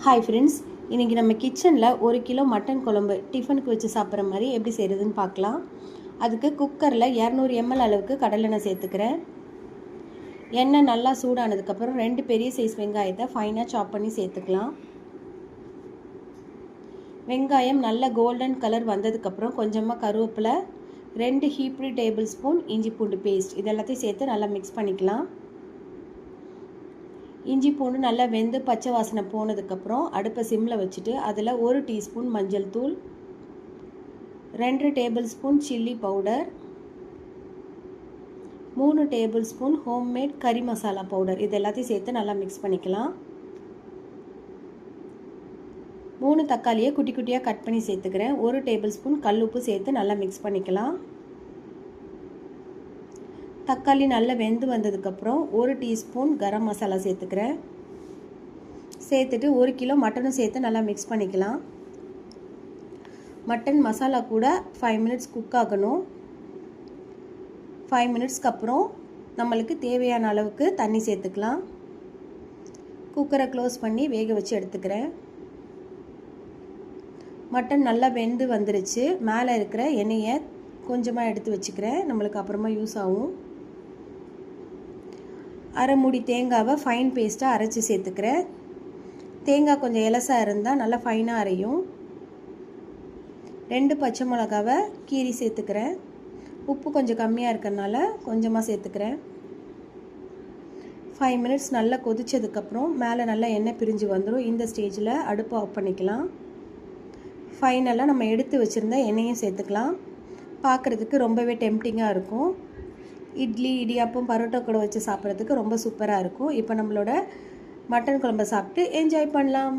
Hi friends, இன்றைக்கி நம்ம கிச்சனில் 1 கிலோ மட்டன் குழம்பு டிஃபனுக்கு வச்சு சாப்பிட்ற மாதிரி எப்படி செய்கிறதுன்னு பார்க்கலாம். அதுக்கு குக்கரில் 200 ml அளவுக்கு கடலெண்ணெய் சேர்த்துக்கிறேன். எண்ணெய் நல்லா சூடானதுக்கப்புறம் 2 பெரிய சைஸ் வெங்காயத்தை ஃபைனாக சாப் பண்ணி சேர்த்துக்கலாம். வெங்காயம் நல்ல கோல்டன் கலர் வந்ததுக்கப்புறம் கொஞ்சமாக கருவேப்பிலை, 2 ஹீப்ரி டேபிள் ஸ்பூன் இஞ்சி பூண்டு பேஸ்ட் இதெல்லாத்தையும் சேர்த்து நல்லா மிக்ஸ் பண்ணிக்கலாம். இஞ்சி பூண்டு நல்லா வெந்து பச்சை வாசனை போனதுக்கப்புறம் அடுப்பை சிம்மில் வச்சுட்டு அதில் 1 டீஸ்பூன் மஞ்சள் தூள், 2 table spoon chilli powder, 3 table spoon homemade கறி மசாலா பவுடர் இது எல்லாத்தையும் சேர்த்து நல்லா மிக்ஸ் பண்ணிக்கலாம். 3 தக்காளியை குட்டி குட்டியாக கட் பண்ணி சேர்த்துக்கிறேன். 1 டேபிள் ஸ்பூன் கல் உப்பு சேர்த்து நல்லா மிக்ஸ் பண்ணிக்கலாம். தக்காளி நல்லா வெந்து வந்ததுக்கப்புறம் 1 டீஸ்பூன் கரம் மசாலா சேர்த்துக்கிறேன். சேர்த்துட்டு 1 கிலோ மட்டனும் சேர்த்து நல்லா மிக்ஸ் பண்ணிக்கலாம். மட்டன் மசாலா கூட 5 மினிட்ஸ் குக் ஆகணும். 5 மினிட்ஸ்க்கு அப்புறம் நம்மளுக்கு தேவையான அளவுக்கு தண்ணி சேர்த்துக்கலாம். குக்கரை க்ளோஸ் பண்ணி வேக வச்சு எடுத்துக்கிறேன். மட்டன் நல்லா வெந்து வந்துருச்சு. மேலே இருக்கிற எண்ணெயை கொஞ்சமாக எடுத்து வச்சுக்கிறேன், நம்மளுக்கு அப்புறமா யூஸ் ஆகும். அரை மூடி தேங்காவை ஃபைன் பேஸ்ட்டாக அரைச்சி சேர்த்துக்கிறேன். தேங்காய் கொஞ்சம் எலசாக இருந்தால் நல்லா ஃபைனாக அரையும். 2 பச்சை மிளகாவை கீரி சேர்த்துக்கிறேன். உப்பு கொஞ்சம் கம்மியாக இருக்கிறனால கொஞ்சமாக சேர்த்துக்கிறேன். 5 மினிட்ஸ் நல்லா கொதித்ததுக்கப்புறம் மேலே நல்லா எண்ணெய் பிரிஞ்சு வந்துடும். இந்த ஸ்டேஜில் அடுப்பை ஆஃப் பண்ணிக்கலாம். ஃபைனலாக நம்ம எடுத்து வச்சுருந்த எண்ணெயும் சேர்த்துக்கலாம். பார்க்குறதுக்கு ரொம்பவே டெம்ப்டிங்காக இருக்கும். இட்லி, இடியாப்பம், பரோட்டா கூட வச்சு சாப்பிட்றதுக்கு ரொம்ப சூப்பராக இருக்கும். இப்போ நம்மளோட மட்டன் குழம்பை சாப்பிட்டு என்ஜாய் பண்ணலாம்.